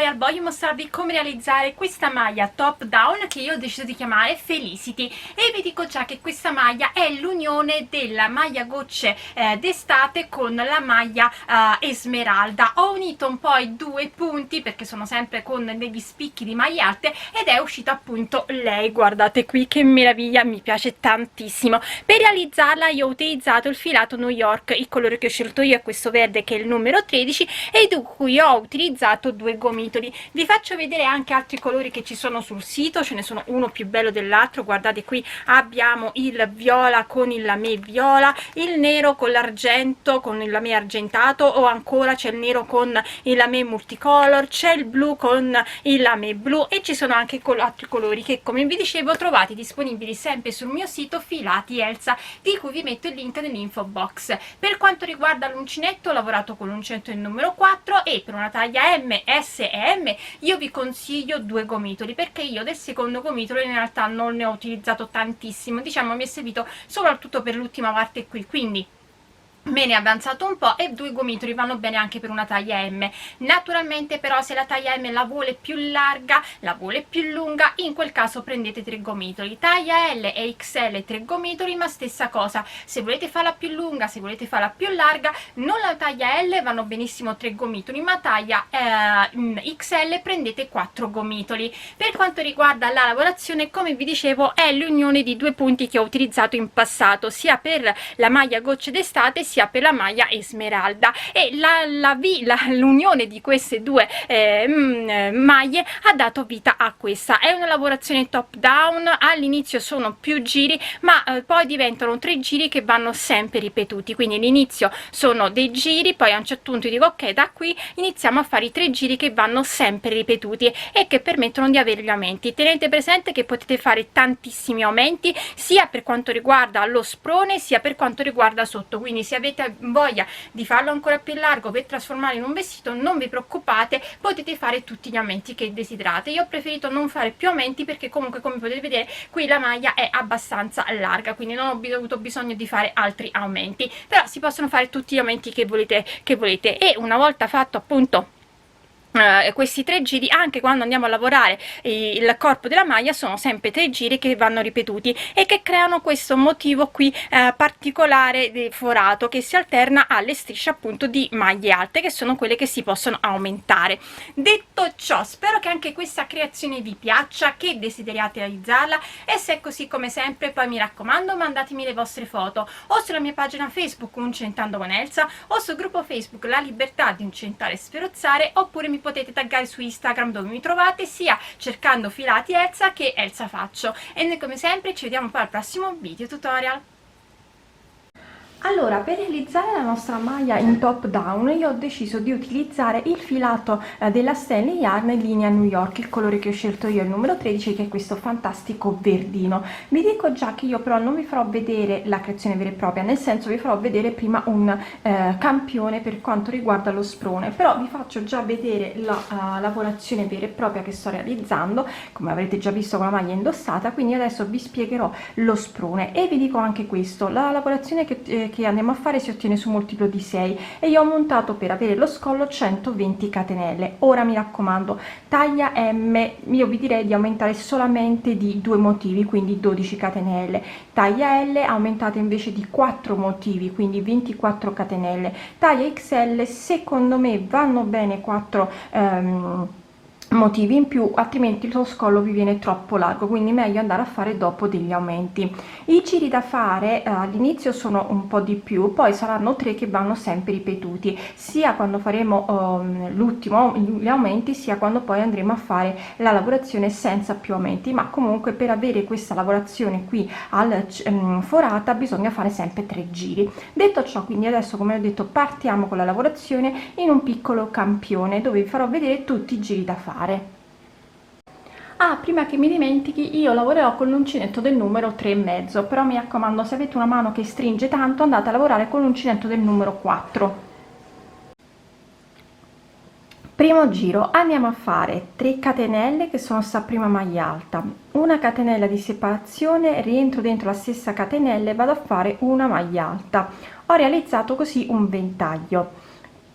tutorial voglio mostrarvi come realizzare questa maglia top down che io ho deciso di chiamare Felicity, e vi dico già che questa maglia è l'unione della maglia gocce d'estate con la maglia Esmeralda. Ho unito un po' i due punti perché sono sempre con degli spicchi di maglie alte ed è uscita appunto lei, guardate qui che meraviglia, mi piace tantissimo. Per realizzarla io ho utilizzato il filato New York, il colore che ho scelto io è questo verde che è il numero 13 e di cui ho utilizzato due gomitoli. Vi faccio vedere anche altri colori che ci sono sul sito, ce ne sono uno più bello dell'altro. Guardate qui abbiamo il viola con il lamé viola, il nero con l'argento con il lamé argentato, o ancora c'è il nero con il lamé multicolor, c'è il blu con il lamé blu e ci sono anche altri colori che, come vi dicevo, trovate disponibili sempre sul mio sito Filati Elsa, di cui vi metto il link nell'info box. Per quanto riguarda l'uncinetto, ho lavorato con l'uncinetto del numero 4 e per una taglia M, S e M io vi consiglio due gomitoli, perché io del secondo gomitolo in realtà non ne ho utilizzato tantissimo, diciamo mi è servito soprattutto per l'ultima parte qui, quindi me ne è avanzato un po' e due gomitoli vanno bene anche per una taglia M. Naturalmente però se la taglia M la vuole più larga, la vuole più lunga, in quel caso prendete tre gomitoli. Taglia L e XL tre gomitoli, ma stessa cosa, se volete farla più lunga, se volete farla più larga, non la taglia L vanno benissimo tre gomitoli, ma taglia XL prendete quattro gomitoli. Per quanto riguarda la lavorazione, come vi dicevo, è l'unione di due punti che ho utilizzato in passato, sia per la maglia gocce d'estate sia per la maglia Esmeralda, e l'unione di queste due maglie ha dato vita a questa. È una lavorazione top down, all'inizio sono più giri ma poi diventano tre giri che vanno sempre ripetuti, quindi all'inizio sono dei giri, poi a un certo punto dico ok, da qui iniziamo a fare i tre giri che vanno sempre ripetuti e che permettono di avere gli aumenti. Tenete presente che potete fare tantissimi aumenti sia per quanto riguarda lo sprone sia per quanto riguarda sotto, quindi se avete voglia di farlo ancora più largo per trasformarlo in un vestito non vi preoccupate, potete fare tutti gli aumenti che desiderate. Io ho preferito non fare più aumenti perché comunque, come potete vedere, qui la maglia è abbastanza larga, quindi non ho avuto bisogno di fare altri aumenti, però si possono fare tutti gli aumenti che volete e una volta fatto appunto questi tre giri, anche quando andiamo a lavorare il corpo della maglia, sono sempre tre giri che vanno ripetuti e che creano questo motivo qui particolare di forato che si alterna alle strisce appunto di maglie alte, che sono quelle che si possono aumentare. Detto ciò, spero che anche questa creazione vi piaccia, che desideriate realizzarla, e se è così, come sempre, poi mi raccomando mandatemi le vostre foto o sulla mia pagina Facebook Uncentando con Elsa o sul gruppo Facebook La Libertà di Uncentare e Sferozzare, oppure mi potete taggare su Instagram, dove mi trovate sia cercando Filati Elsa che Elsa Faccio. E noi come sempre ci vediamo poi al prossimo video tutorial. Allora, per realizzare la nostra maglia in top down io ho deciso di utilizzare il filato della Stanley Yarn in linea New York, il colore che ho scelto io, il numero 13, che è questo fantastico verdino. Vi dico già che io però non vi farò vedere la creazione vera e propria, nel senso vi farò vedere prima un campione per quanto riguarda lo sprone, però vi faccio già vedere la lavorazione vera e propria che sto realizzando, come avrete già visto con la maglia indossata. Quindi adesso vi spiegherò lo sprone e vi dico anche questo: la lavorazione che andiamo a fare si ottiene su multiplo di 6 e io ho montato per avere lo scollo 120 catenelle. Ora mi raccomando, taglia M io vi direi di aumentare solamente di 2 motivi, quindi 12 catenelle. Taglia L aumentate invece di 4 motivi, quindi 24 catenelle. Taglia XL secondo me vanno bene 4 motivi in più, altrimenti lo scollo vi viene troppo largo, quindi meglio andare a fare dopo degli aumenti. I giri da fare all'inizio sono un po' di più, poi saranno 3 che vanno sempre ripetuti, sia quando faremo gli aumenti, sia quando poi andremo a fare la lavorazione senza più aumenti. Ma comunque per avere questa lavorazione qui al forata bisogna fare sempre 3 giri. Detto ciò, quindi adesso, come ho detto, partiamo con la lavorazione in un piccolo campione dove vi farò vedere tutti i giri da fare. Ah, prima che mi dimentichi, io lavorerò con l'uncinetto del numero 3,5, però mi raccomando, se avete una mano che stringe tanto andate a lavorare con l'uncinetto del numero 4. Primo giro andiamo a fare 3 catenelle che sono sta prima maglia alta, una catenella di separazione, rientro dentro la stessa catenella e vado a fare una maglia alta. Ho realizzato così un ventaglio.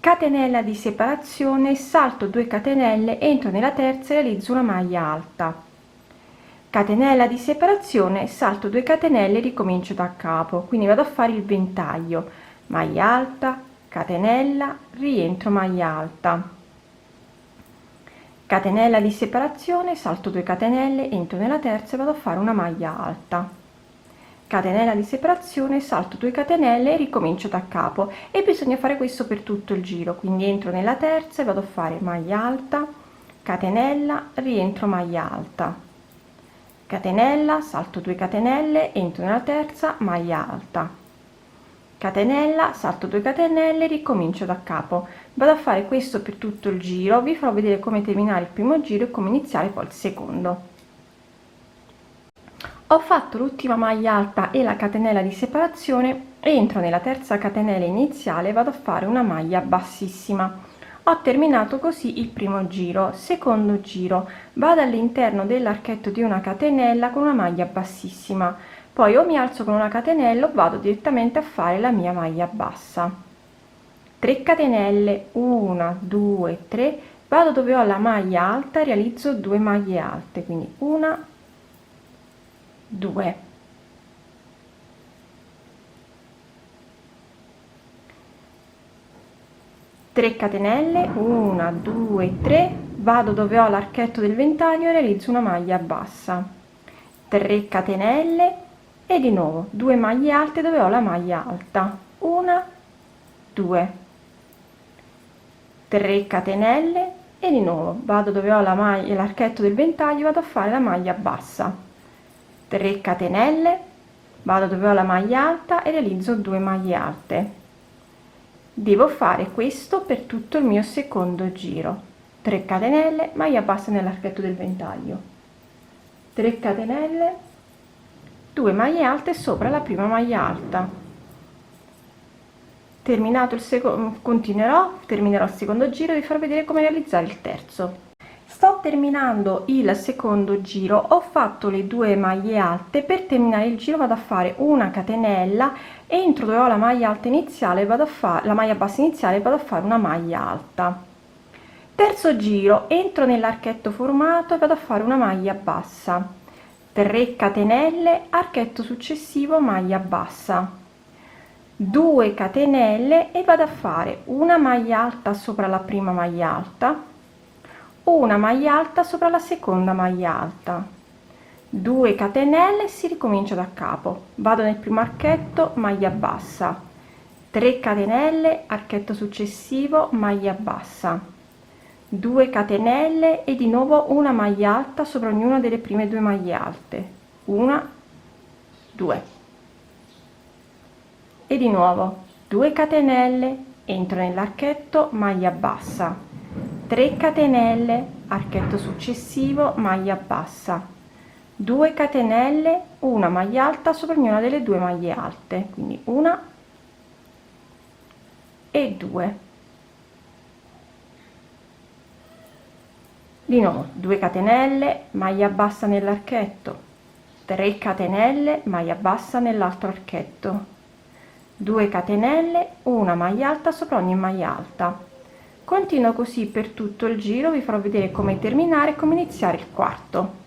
catenella di separazione, salto 2 catenelle, entro nella terza e realizzo una maglia alta, catenella di separazione, salto 2 catenelle, ricomincio da capo, quindi vado a fare il ventaglio, maglia alta, catenella, rientro, maglia alta, catenella di separazione, salto 2 catenelle, entro nella terza e vado a fare una maglia alta, catenella di separazione, salto 2 catenelle e ricomincio da capo, e bisogna fare questo per tutto il giro, quindi entro nella terza e vado a fare maglia alta, catenella, rientro, maglia alta, catenella, salto 2 catenelle, entro nella terza, maglia alta, catenella, salto 2 catenelle, ricomincio da capo. Vado a fare questo per tutto il giro, vi farò vedere come terminare il primo giro e come iniziare poi il secondo. Ho fatto l'ultima maglia alta e la catenella di separazione, entro nella terza catenella iniziale, vado a fare una maglia bassissima. Ho terminato così il primo giro. Secondo giro, vado all'interno dell'archetto di una catenella con una maglia bassissima, poi o mi alzo con una catenella o vado direttamente a fare la mia maglia bassa, 3 catenelle, 1 2 3, vado dove ho la maglia alta, realizzo 2 maglie alte, quindi 1 2, 3 catenelle, 1 2 3, vado dove ho l'archetto del ventaglio e realizzo una maglia bassa, 3 catenelle e di nuovo 2 maglie alte dove ho la maglia alta, 1 2, 3 catenelle e di nuovo vado dove ho la maglia, l'archetto del ventaglio, vado a fare la maglia bassa, 3 catenelle, vado dove ho la maglia alta e realizzo 2 maglie alte. Devo fare questo per tutto il mio secondo giro, 3 catenelle, maglia bassa nell'archetto del ventaglio, 3 catenelle, 2 maglie alte sopra la prima maglia alta. Terminato il secondo, terminerò il secondo giro e vi farò vedere come realizzare il terzo. Sto terminando il secondo giro, ho fatto le 2 maglie alte. Per terminare il giro vado a fare una catenella, entro dove ho la maglia alta iniziale, vado a fare la maglia bassa iniziale, vado a fare una maglia alta. Terzo giro, entro nell'archetto formato e vado a fare una maglia bassa, 3 catenelle, archetto successivo, maglia bassa, 2 catenelle e vado a fare una maglia alta sopra la prima maglia alta, una maglia alta sopra la seconda maglia alta, 2 catenelle, si ricomincia da capo, vado nel primo archetto, maglia bassa, 3 catenelle, archetto successivo, maglia bassa, 2 catenelle e di nuovo una maglia alta sopra ognuna delle prime 2 maglie alte, 1 2 e di nuovo 2 catenelle, entro nell'archetto, maglia bassa, 3 catenelle, archetto successivo, maglia bassa, 2 catenelle, una maglia alta sopra ognuna delle 2 maglie alte, quindi 1 e 2, di nuovo 2 catenelle, maglia bassa nell'archetto, 3 catenelle, maglia bassa nell'altro archetto, 2 catenelle, una maglia alta sopra ogni maglia alta. Continuo così per tutto il giro, vi farò vedere come terminare e come iniziare il quarto.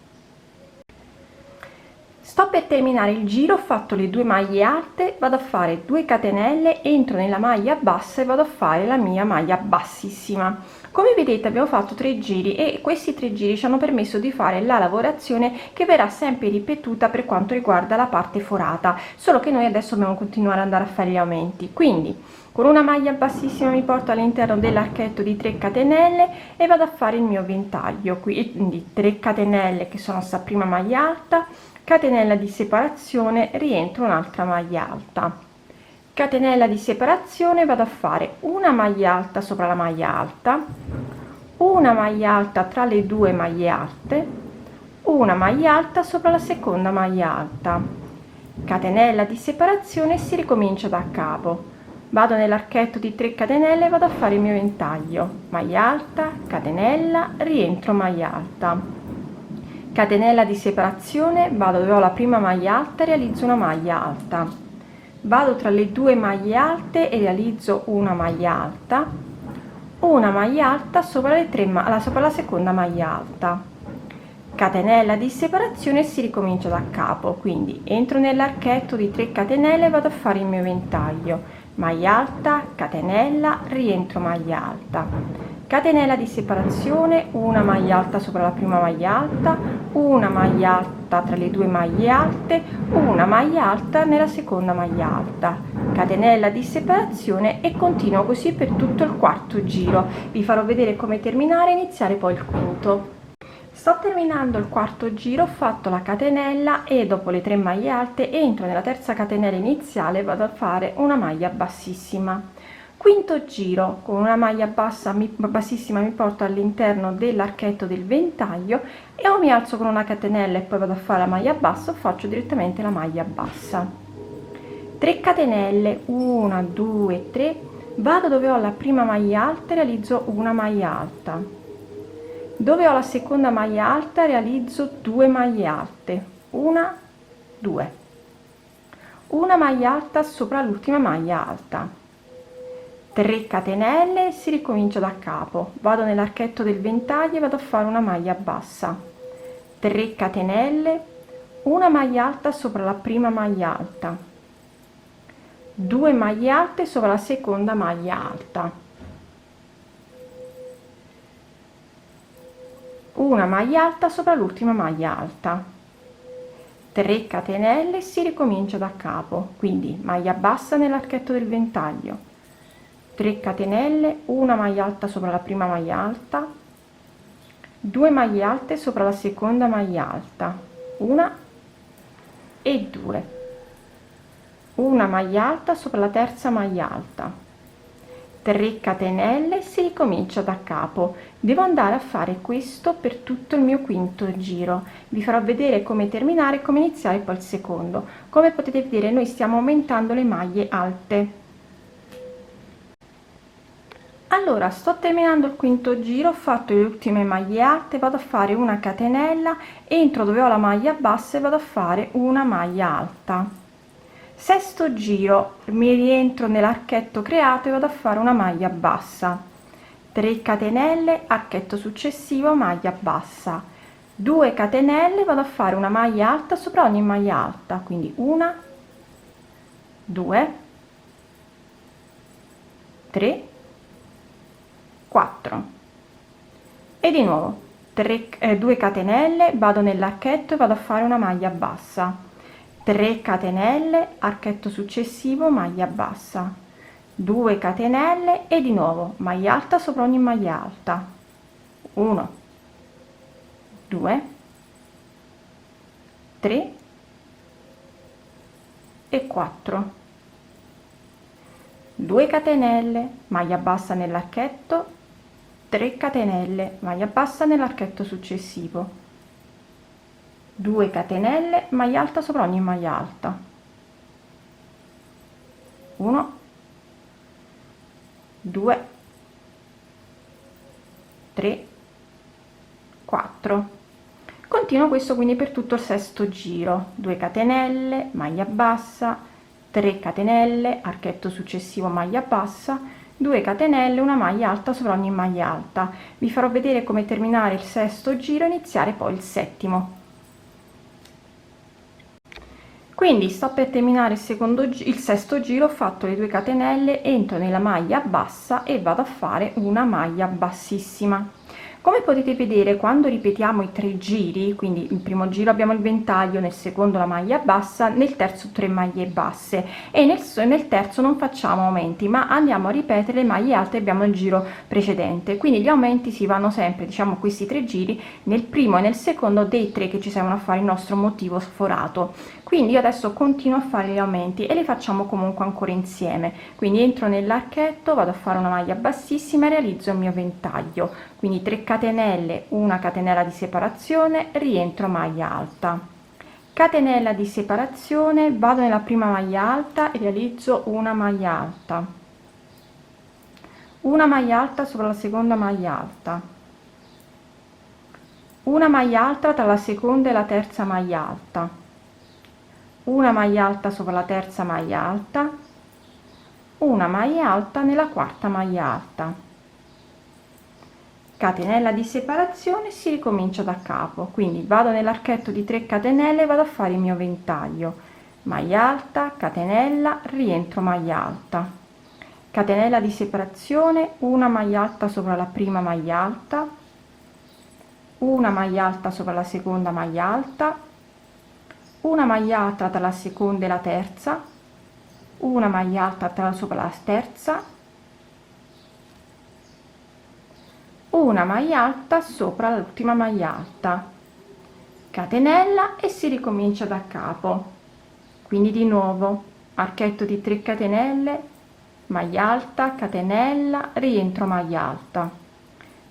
Sto per terminare il giro, ho fatto le 2 maglie alte, vado a fare 2 catenelle, entro nella maglia bassa e vado a fare la mia maglia bassissima. Come vedete abbiamo fatto 3 giri e questi 3 giri ci hanno permesso di fare la lavorazione che verrà sempre ripetuta per quanto riguarda la parte forata, solo che noi adesso dobbiamo continuare ad andare a fare gli aumenti. Quindi con una maglia bassissima mi porto all'interno dell'archetto di 3 catenelle e vado a fare il mio ventaglio, quindi 3 catenelle che sono sta prima maglia alta, catenella di separazione, rientro un'altra maglia alta, catenella di separazione, vado a fare una maglia alta sopra la maglia alta, una maglia alta tra le 2 maglie alte, una maglia alta sopra la seconda maglia alta, catenella di separazione e si ricomincia da capo. Vado nell'archetto di 3 catenelle e vado a fare il mio ventaglio, maglia alta, catenella, rientro, maglia alta, catenella di separazione, vado dove ho la prima maglia alta e realizzo una maglia alta, vado tra le 2 maglie alte e realizzo una maglia alta, una maglia alta sopra sopra la seconda maglia alta, catenella di separazione e si ricomincia da capo. Quindi entro nell'archetto di 3 catenelle e vado a fare il mio ventaglio, maglia alta, catenella, rientro, maglia alta, catenella di separazione, una maglia alta sopra la prima maglia alta, una maglia alta tra le due maglie alte, una maglia alta nella seconda maglia alta, catenella di separazione, e continuo così per tutto il quarto giro. Vi farò vedere come terminare e iniziare poi il quinto. Sto terminando il quarto giro, ho fatto la catenella e dopo le 3 maglie alte entro nella terza catenella iniziale, vado a fare una maglia bassissima. Quinto giro, con una maglia bassissima mi porto all'interno dell'archetto del ventaglio e o mi alzo con una catenella e poi vado a fare la maglia bassa o faccio direttamente la maglia bassa. 3 catenelle, 1 2 3, vado dove ho la prima maglia alta e realizzo una maglia alta. Dove ho la seconda maglia alta realizzo 2 maglie alte, 1 2, una maglia alta sopra l'ultima maglia alta, 3 catenelle e si ricomincia da capo. Vado nell'archetto del ventaglio e vado a fare una maglia bassa, 3 catenelle, una maglia alta sopra la prima maglia alta, 2 maglie alte sopra la seconda maglia alta, una maglia alta sopra l'ultima maglia alta, 3 catenelle, si ricomincia da capo. Quindi maglia bassa nell'archetto del ventaglio, 3 catenelle, una maglia alta sopra la prima maglia alta, 2 maglie alte sopra la seconda maglia alta, 1 e 2, una maglia alta sopra la terza maglia alta, 3 catenelle, si ricomincia da capo. Devo andare a fare questo per tutto il mio quinto giro. Vi farò vedere come terminare e come iniziare poi il secondo. Come potete vedere, noi stiamo aumentando le maglie alte. Allora, sto terminando il quinto giro, ho fatto le ultime maglie alte, vado a fare una catenella, entro dove ho la maglia bassa e vado a fare una maglia alta. Sesto giro, mi rientro nell'archetto creato e vado a fare una maglia bassa, 3 catenelle, archetto successivo, maglia bassa, 2 catenelle, vado a fare una maglia alta sopra ogni maglia alta, quindi 1 2 3 4 e di nuovo 2 catenelle, vado nell'archetto e vado a fare una maglia bassa, 3 catenelle, archetto successivo, maglia bassa, 2 catenelle e di nuovo maglia alta sopra ogni maglia alta, 1 2 3 e 4, 2 catenelle, maglia bassa nell'archetto, 3 catenelle, maglia bassa nell'archetto successivo, 2 catenelle, maglia alta sopra ogni maglia alta, 1 2 3 4. Continuo questo quindi per tutto il sesto giro, 2 catenelle, maglia bassa, 3 catenelle, archetto successivo, maglia bassa, 2 catenelle, una maglia alta sopra ogni maglia alta. Vi farò vedere come terminare il sesto giro e iniziare poi il settimo. Quindi sto per terminare il sesto giro, ho fatto le 2 catenelle, entro nella maglia bassa e vado a fare una maglia bassissima. Come potete vedere, quando ripetiamo i 3 giri, quindi il primo giro abbiamo il ventaglio, nel secondo la maglia bassa, nel terzo 3 maglie basse e nel terzo non facciamo aumenti, ma andiamo a ripetere le maglie alte che abbiamo nel giro precedente. Quindi gli aumenti si vanno sempre, diciamo, questi 3 giri nel primo e nel secondo dei 3 che ci servono a fare il nostro motivo sforato. Quindi io adesso continuo a fare gli aumenti e li facciamo comunque ancora insieme. Quindi entro nell'archetto, vado a fare una maglia bassissima e realizzo il mio ventaglio, quindi 3 catenelle, una catenella di separazione, rientro, maglia alta, catenella di separazione, vado nella prima maglia alta e realizzo una maglia alta, una maglia alta sopra la seconda maglia alta, una maglia alta tra la seconda e la terza maglia alta, una maglia alta sopra la terza maglia alta, una maglia alta nella quarta maglia alta, catenella di separazione, si ricomincia da capo, quindi vado nell'archetto di 3 catenelle, vado a fare il mio ventaglio, maglia alta, catenella, rientro, maglia alta, catenella di separazione, una maglia alta sopra la prima maglia alta, una maglia alta sopra la seconda maglia alta, una maglia alta tra la seconda e la terza, una maglia alta sopra la terza, una maglia alta sopra l'ultima maglia alta, catenella e si ricomincia da capo. Quindi di nuovo archetto di 3 catenelle, maglia alta, catenella, rientro, maglia alta,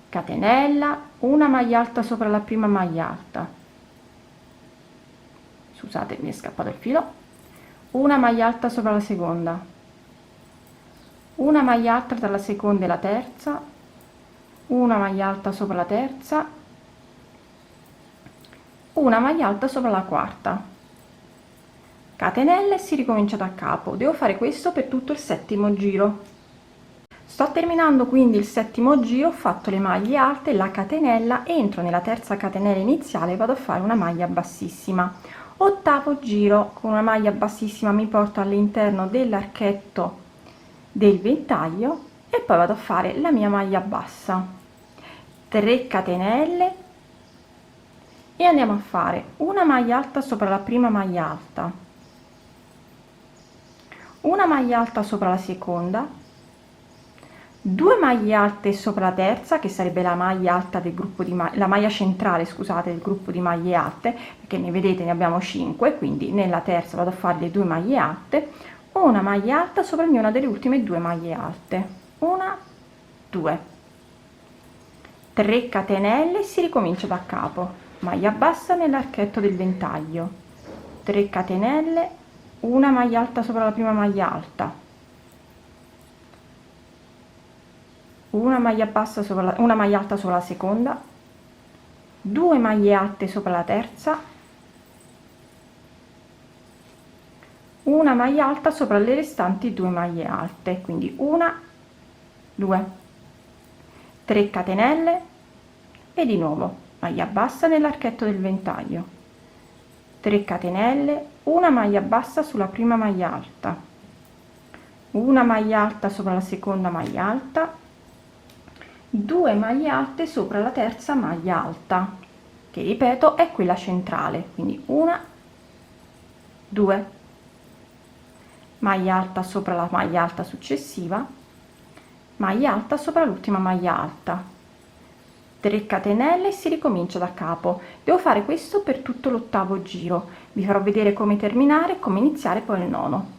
catenella, una maglia alta sopra la prima maglia alta, scusate mi è scappato il filo, una maglia alta sopra la seconda, una maglia alta tra la seconda e la terza, una maglia alta sopra la terza, una maglia alta sopra la quarta, catenella e si ricomincia da capo. Devo fare questo per tutto il settimo giro. Sto terminando quindi il settimo giro, ho fatto le maglie alte, la catenella, entro nella terza catenella iniziale e vado a fare una maglia bassissima. Ottavo giro, con una maglia bassissima mi porto all'interno dell'archetto del ventaglio e poi vado a fare la mia maglia bassa, 3 catenelle e andiamo a fare una maglia alta sopra la prima maglia alta, una maglia alta sopra la seconda, 2 maglie alte sopra la terza, che sarebbe la maglia alta del gruppo di la maglia centrale, scusate, del gruppo di maglie alte, perché ne vedete ne abbiamo 5, quindi nella terza vado a fare le 2 maglie alte, una maglia alta sopra ognuna delle ultime 2 maglie alte, 1, 2, 3 catenelle, si ricomincia da capo, maglia bassa nell'archetto del ventaglio, 3 catenelle, una maglia alta sopra la prima maglia alta, una maglia bassa sopra una maglia alta sopra la seconda, 2 maglie alte sopra la terza, una maglia alta sopra le restanti 2 maglie alte, quindi 1, 2, 3 catenelle e di nuovo maglia bassa nell'archetto del ventaglio, 3 catenelle, una maglia bassa sulla prima maglia alta, una maglia alta sopra la seconda maglia alta, 2 maglie alte sopra la terza maglia alta, che ripeto è quella centrale, quindi 1, 2, maglia alta sopra la maglia alta successiva, maglia alta sopra l'ultima maglia alta, 3 catenelle e si ricomincia da capo. Devo fare questo per tutto l'ottavo giro, vi farò vedere come terminare, come iniziare poi il nono.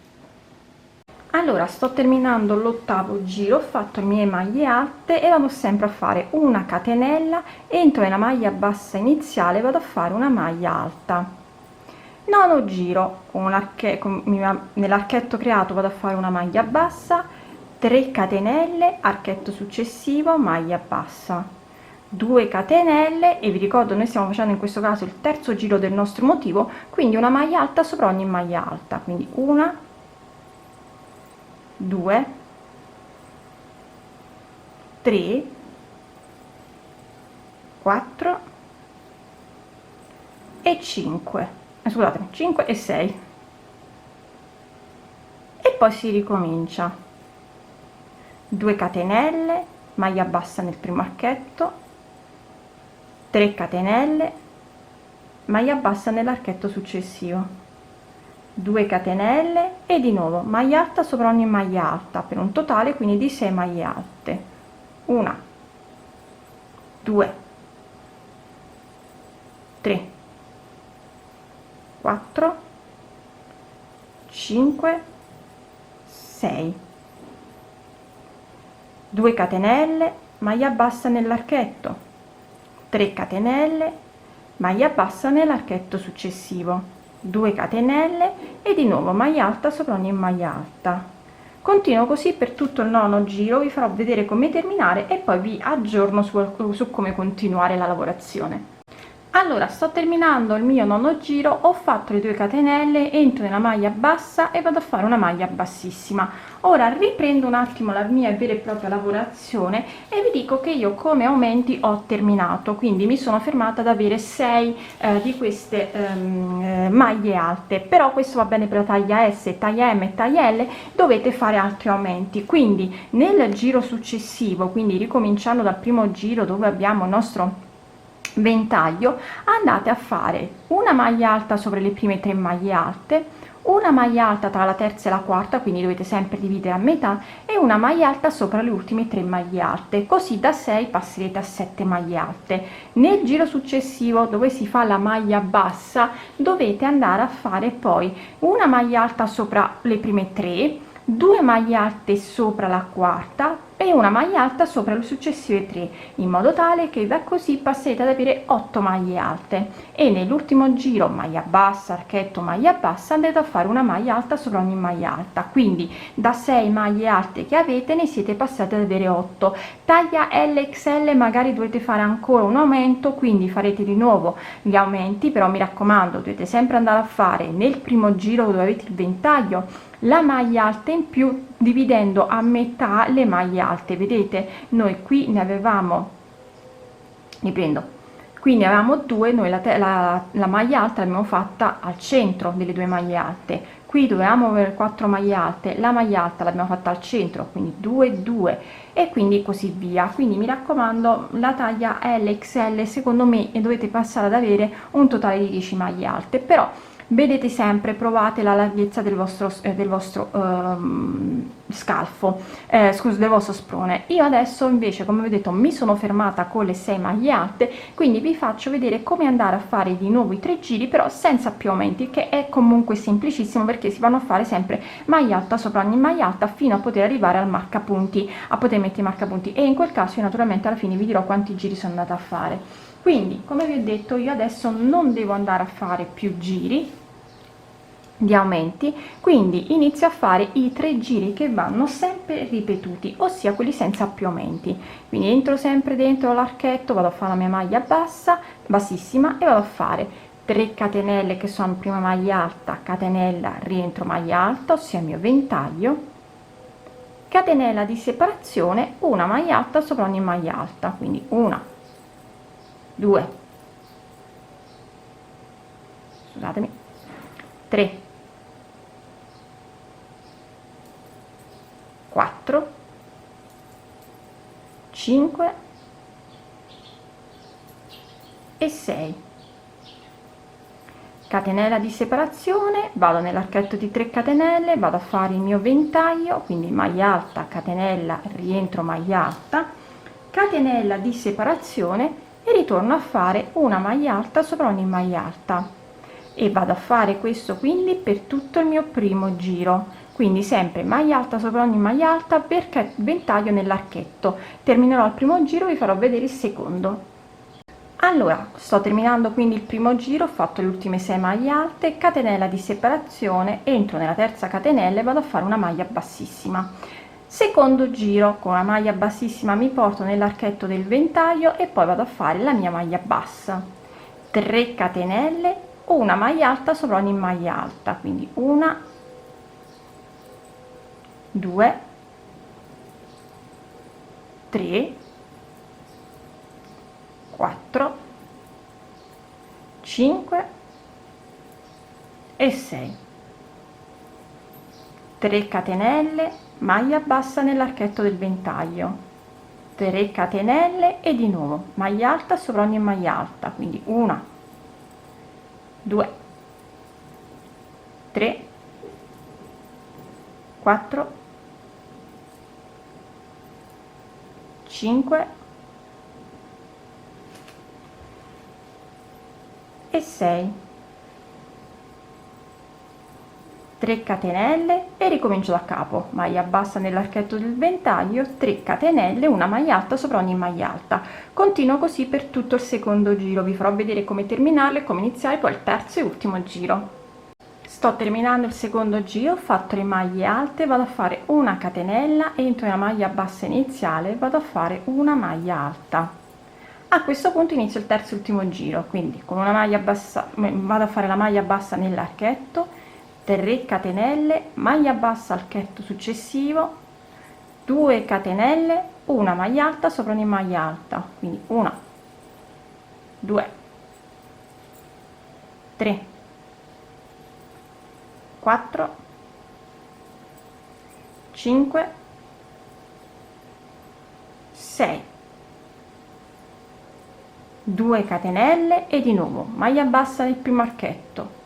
Allora sto terminando l'ottavo giro, ho fatto le mie maglie alte e vado sempre a fare una catenella, entro nella maglia bassa iniziale, vado a fare una maglia alta. Nono giro, nell'archetto creato vado a fare una maglia bassa, 3 catenelle, archetto successivo, maglia bassa, 2 catenelle e vi ricordo noi stiamo facendo in questo caso il terzo giro del nostro motivo, quindi una maglia alta sopra ogni maglia alta, quindi 1, 2, 3, 4 e 5, scusate, 5 e 6 e poi si ricomincia, 2 catenelle, maglia bassa nel primo archetto, 3 catenelle, maglia bassa nell'archetto successivo, 2 catenelle e di nuovo maglia alta sopra ogni maglia alta per un totale quindi di 6 maglie alte, 1, 2, 3, 4, 5, 6, 2 catenelle, maglia bassa nell'archetto, 3 catenelle, maglia bassa nell'archetto successivo, 2 catenelle e di nuovo maglia alta sopra ogni maglia alta. Continuo così per tutto il nono giro, vi farò vedere come terminare e poi vi aggiorno su come continuare la lavorazione. Allora, sto terminando il mio nono giro, ho fatto le 2 catenelle, entro nella maglia bassa e vado a fare una maglia bassissima. Ora riprendo un attimo la mia vera e propria lavorazione e vi dico che io come aumenti ho terminato, quindi mi sono fermata ad avere 6 di queste maglie alte, però questo va bene per la taglia S, taglia M e taglia L, dovete fare altri aumenti. Quindi nel giro successivo, quindi ricominciando dal primo giro dove abbiamo il nostro ventaglio, andate a fare una maglia alta sopra le prime 3 maglie alte, una maglia alta tra la terza e la quarta, quindi dovete sempre dividere a metà, e una maglia alta sopra le ultime 3 maglie alte, così da 6 passerete a 7 maglie alte. Nel giro successivo, dove si fa la maglia bassa, dovete andare a fare poi una maglia alta sopra le prime 3, 2 maglie alte sopra la quarta e una maglia alta sopra le successive 3, in modo tale che da così passerete ad avere 8 maglie alte, e nell'ultimo giro maglia bassa, archetto, maglia bassa, andrete a fare una maglia alta sopra ogni maglia alta, quindi da 6 maglie alte che avete ne siete passati ad avere 8. Taglia LXL magari dovete fare ancora un aumento, quindi farete di nuovo gli aumenti, però mi raccomando, dovete sempre andare a fare nel primo giro dove avete il ventaglio la maglia alta in più, dividendo a metà le maglie alte. Vedete, noi qui ne avevamo, riprendo, qui ne avevamo 2, noi la maglia alta l'abbiamo fatta al centro delle 2 maglie alte, qui dovevamo avere 4 maglie alte, la maglia alta l'abbiamo fatta al centro, quindi 2 2 e quindi così via. Quindi mi raccomando, la taglia LXL secondo me dovete passare ad avere un totale di 10 maglie alte, però vedete sempre, provate la larghezza del vostro scalfo, scusa, del vostro sprone. Io adesso invece, come vi ho detto, mi sono fermata con le 6 maglie alte, quindi vi faccio vedere come andare a fare di nuovo i 3 giri, però senza più aumenti, che è comunque semplicissimo, perché si vanno a fare sempre maglia alta sopra ogni maglia alta fino a poter arrivare al marcapunti, a poter mettere i marcapunti, e in quel caso io naturalmente alla fine vi dirò quanti giri sono andata a fare. Quindi, come vi ho detto, io adesso non devo andare a fare più giri di aumenti, quindi inizio a fare i 3 giri che vanno sempre ripetuti, ossia quelli senza più aumenti. Quindi entro sempre dentro l'archetto, vado a fare la mia maglia bassa, bassissima, e vado a fare 3 catenelle che sono prima maglia alta, catenella, rientro maglia alta, ossia il mio ventaglio, catenella di separazione, una maglia alta sopra ogni maglia alta, quindi 1 2 scusatemi 3 4 5 e 6. Catenella di separazione, vado nell'archetto di 3 catenelle, vado a fare il mio ventaglio, quindi maglia alta, catenella, rientro maglia alta, catenella di separazione e ritorno a fare una maglia alta sopra ogni maglia alta, e vado a fare questo quindi per tutto il mio primo giro. Quindi sempre maglia alta sopra ogni maglia alta, perché ventaglio nell'archetto. Terminerò il primo giro, vi farò vedere il secondo. Allora, sto terminando quindi il primo giro, ho fatto le ultime 6 maglie alte, catenella di separazione, entro nella terza catenella e vado a fare una maglia bassissima. Secondo giro, con una maglia bassissima mi porto nell'archetto del ventaglio e poi vado a fare la mia maglia bassa. 3 catenelle, una maglia alta sopra ogni maglia alta, quindi 1 2 3 4 5 e 6. 3 catenelle, maglia bassa nell'archetto del ventaglio, 3 catenelle e di nuovo maglia alta sopra ogni maglia alta, quindi 1 2 3 4 5 e 6. 3 catenelle e ricomincio da capo, maglia bassa nell'archetto del ventaglio, 3 catenelle, una maglia alta sopra ogni maglia alta. Continuo così per tutto il secondo giro, vi farò vedere come terminarlo e come iniziare poi il terzo e ultimo giro. Sto terminando il secondo giro, ho fatto le maglie alte, vado a fare una catenella, entro nella maglia bassa iniziale, vado a fare una maglia alta. A questo punto inizio il terzo e ultimo giro, quindi con una maglia bassa vado a fare la maglia bassa nell'archetto, 3 catenelle, maglia bassa, archetto successivo, 2 catenelle, una maglia alta sopra ogni maglia alta, quindi 1, 2, 3, 4, 5, 6, 2 catenelle e di nuovo maglia bassa nel primo archetto,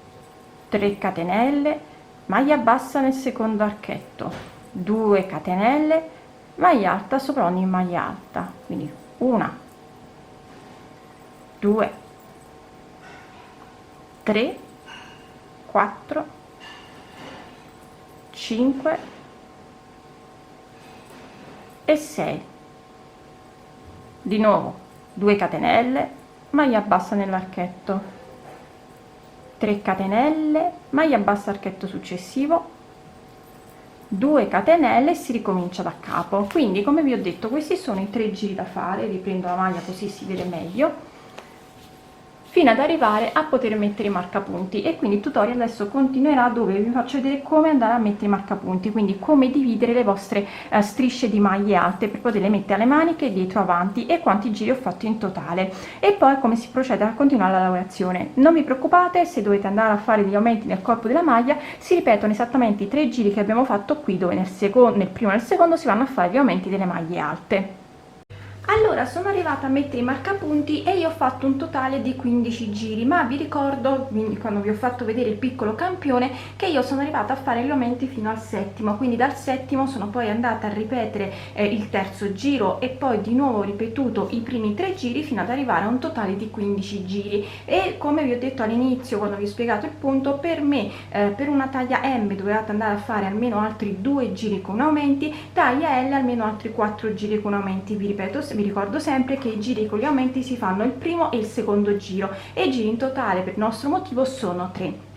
3 catenelle, maglia bassa nel secondo archetto, 2 catenelle, maglia alta sopra ogni maglia alta, quindi 1, 2, 3, 4, 5 e 6. Di nuovo 2 catenelle, maglia bassa nell'archetto, 3 catenelle, maglia bassa, archetto successivo, 2 catenelle e si ricomincia da capo. Quindi, come vi ho detto, questi sono i 3 giri da fare. Riprendo la maglia così si vede meglio, fino ad arrivare a poter mettere i marcapunti. E quindi il tutorial adesso continuerà, dove vi faccio vedere come andare a mettere i marcapunti, quindi come dividere le vostre strisce di maglie alte per poterle mettere alle maniche, dietro, avanti, e quanti giri ho fatto in totale, e poi come si procede a continuare la lavorazione. Non vi preoccupate se dovete andare a fare degli aumenti nel corpo della maglia, si ripetono esattamente i 3 giri che abbiamo fatto qui, dove nel primo e nel secondo si vanno a fare gli aumenti delle maglie alte. Allora, sono arrivata a mettere i marcapunti e io ho fatto un totale di 15 giri, ma vi ricordo, quindi, quando vi ho fatto vedere il piccolo campione, che io sono arrivata a fare gli aumenti fino al settimo, quindi dal settimo sono poi andata a ripetere il terzo giro e poi di nuovo ripetuto i primi 3 giri fino ad arrivare a un totale di 15 giri. E come vi ho detto all'inizio, quando vi ho spiegato il punto, per me per una taglia M dovevate andare a fare almeno altri 2 giri con aumenti, taglia L almeno altri 4 giri con aumenti. Vi ripeto, vi ricordo sempre che i giri con gli aumenti si fanno il primo e il secondo giro, e i giri in totale per il nostro motivo sono 3.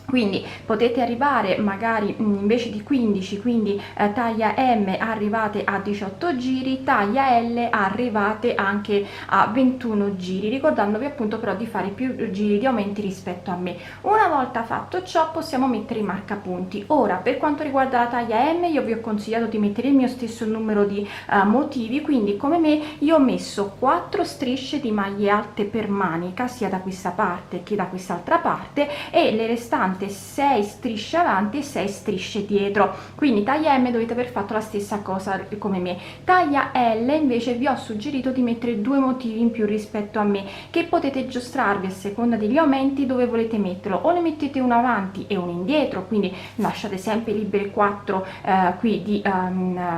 Quindi potete arrivare magari invece di 15, quindi taglia M arrivate a 18 giri, taglia L arrivate anche a 21 giri, ricordandovi appunto però di fare più giri di aumenti rispetto a me. Una volta fatto ciò possiamo mettere i marcapunti. Ora, per quanto riguarda la taglia M, io vi ho consigliato di mettere il mio stesso numero di motivi, quindi come me io ho messo 4 strisce di maglie alte per manica, sia da questa parte che da quest'altra parte, e le restanti 6 strisce avanti e 6 strisce dietro. Quindi taglia M dovete aver fatto la stessa cosa come me. Taglia L invece vi ho suggerito di mettere 2 motivi in più rispetto a me, che potete giostrarvi a seconda degli aumenti dove volete metterlo, o ne mettete uno avanti e uno indietro, quindi lasciate sempre libere 4 qui di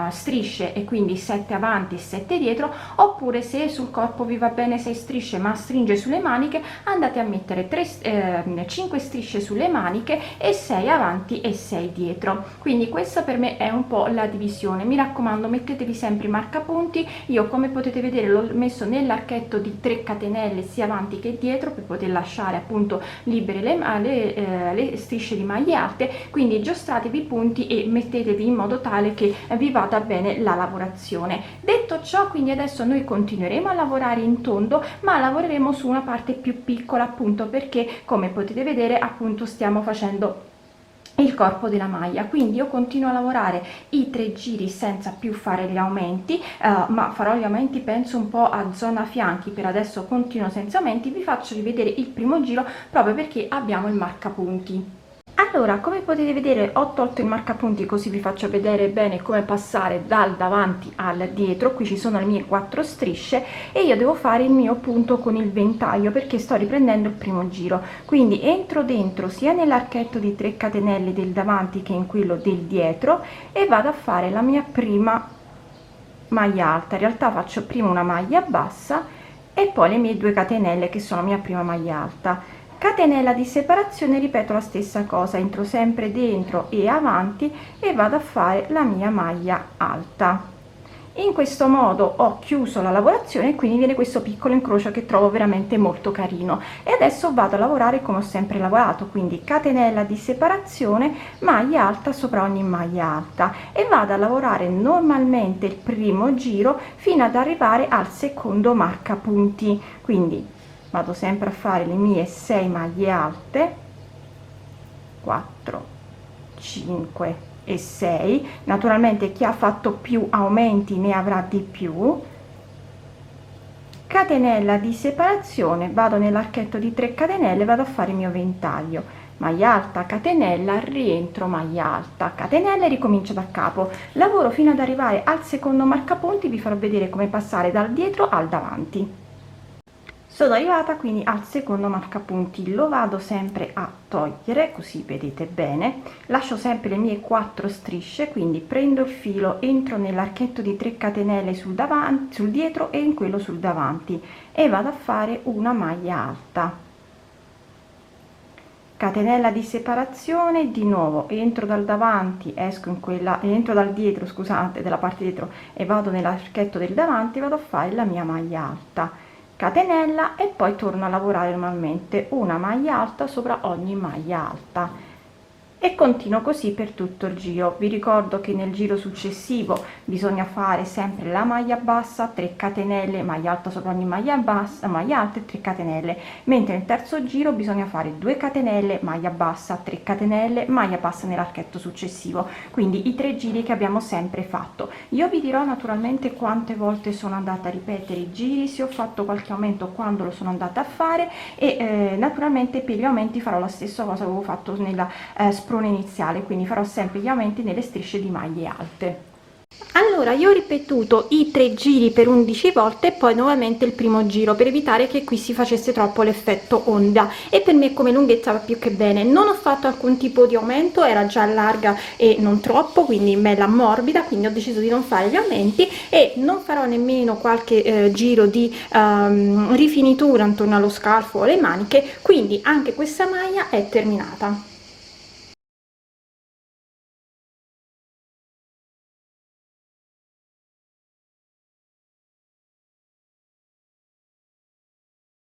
strisce, e quindi 7 avanti e 7 dietro, oppure se sul corpo vi va bene 6 strisce ma stringe sulle maniche, andate a mettere 5 strisce sulle maniche e 6 avanti e 6 dietro. Quindi questa per me è un po' la divisione. Mi raccomando, mettetevi sempre i marcapunti. Io, come potete vedere, l'ho messo nell'archetto di 3 catenelle sia avanti che dietro, per poter lasciare appunto libere le strisce di maglie alte. Quindi giostratevi i punti e mettetevi in modo tale che vi vada bene la lavorazione. Detto ciò, quindi adesso noi continueremo a lavorare in tondo, ma lavoreremo su una parte più piccola, appunto perché, come potete vedere, appunto stiamo facendo il corpo della maglia. Quindi io continuo a lavorare i 3 giri senza più fare gli aumenti, ma farò gli aumenti penso un po' a zona fianchi. Per adesso continuo senza aumenti, vi faccio rivedere il primo giro proprio perché abbiamo il marcapunti. Allora, come potete vedere, ho tolto il marcapunti, così vi faccio vedere bene come passare dal davanti al dietro. Qui ci sono le mie 4 strisce e io devo fare il mio punto con il ventaglio perché sto riprendendo il primo giro. Quindi entro dentro sia nell'archetto di 3 catenelle del davanti che in quello del dietro e vado a fare la mia prima maglia alta. In realtà faccio prima una maglia bassa e poi le mie 2 catenelle che sono la mia prima maglia alta. Catenella di separazione, ripeto la stessa cosa, entro sempre dentro e avanti e vado a fare la mia maglia alta. In questo modo ho chiuso la lavorazione e quindi viene questo piccolo incrocio che trovo veramente molto carino. E adesso vado a lavorare come ho sempre lavorato, quindi catenella di separazione, maglia alta sopra ogni maglia alta, e vado a lavorare normalmente il primo giro fino ad arrivare al secondo marcapunti. Quindi vado sempre a fare le mie 6 maglie alte, 4, 5 e 6. Naturalmente chi ha fatto più aumenti ne avrà di più. Catenella di separazione, vado nell'archetto di 3 catenelle, vado a fare il mio ventaglio, maglia alta, catenella, rientro, maglia alta, catenella e ricomincio da capo. Lavoro fino ad arrivare al secondo marcapunti, vi farò vedere come passare dal dietro al davanti. Sono arrivata quindi al secondo marcapunti, lo vado sempre a togliere così vedete bene, lascio sempre le mie 4 strisce, quindi prendo il filo, entro nell'archetto di 3 catenelle sul davanti, sul dietro, e in quello sul davanti, e vado a fare una maglia alta, catenella di separazione, di nuovo entro dal davanti, esco in quella, entro dal dietro, scusate, della parte dietro, e vado nell'archetto del davanti, vado a fare la mia maglia alta, catenella, e poi torno a lavorare normalmente una maglia alta sopra ogni maglia alta, e continuo così per tutto il giro. Vi ricordo che nel giro successivo bisogna fare sempre la maglia bassa, 3 catenelle, maglia alta sopra ogni maglia bassa, maglia alta e 3 catenelle, mentre nel terzo giro bisogna fare 2 catenelle, maglia bassa, 3 catenelle, maglia bassa nell'archetto successivo, quindi i 3 giri che abbiamo sempre fatto. Io vi dirò naturalmente quante volte sono andata a ripetere i giri, se ho fatto qualche aumento, quando lo sono andata a fare, e naturalmente per gli aumenti farò la stessa cosa che avevo fatto nella iniziale, quindi farò sempre gli aumenti nelle strisce di maglie alte. Allora, io ho ripetuto i 3 giri per 11 volte e poi nuovamente il primo giro, per evitare che qui si facesse troppo l'effetto onda, e per me come lunghezza va più che bene. Non ho fatto alcun tipo di aumento, era già larga e non troppo, quindi bella morbida, quindi ho deciso di non fare gli aumenti, e non farò nemmeno qualche giro di rifinitura intorno allo scalfo o alle maniche, quindi anche questa maglia è terminata.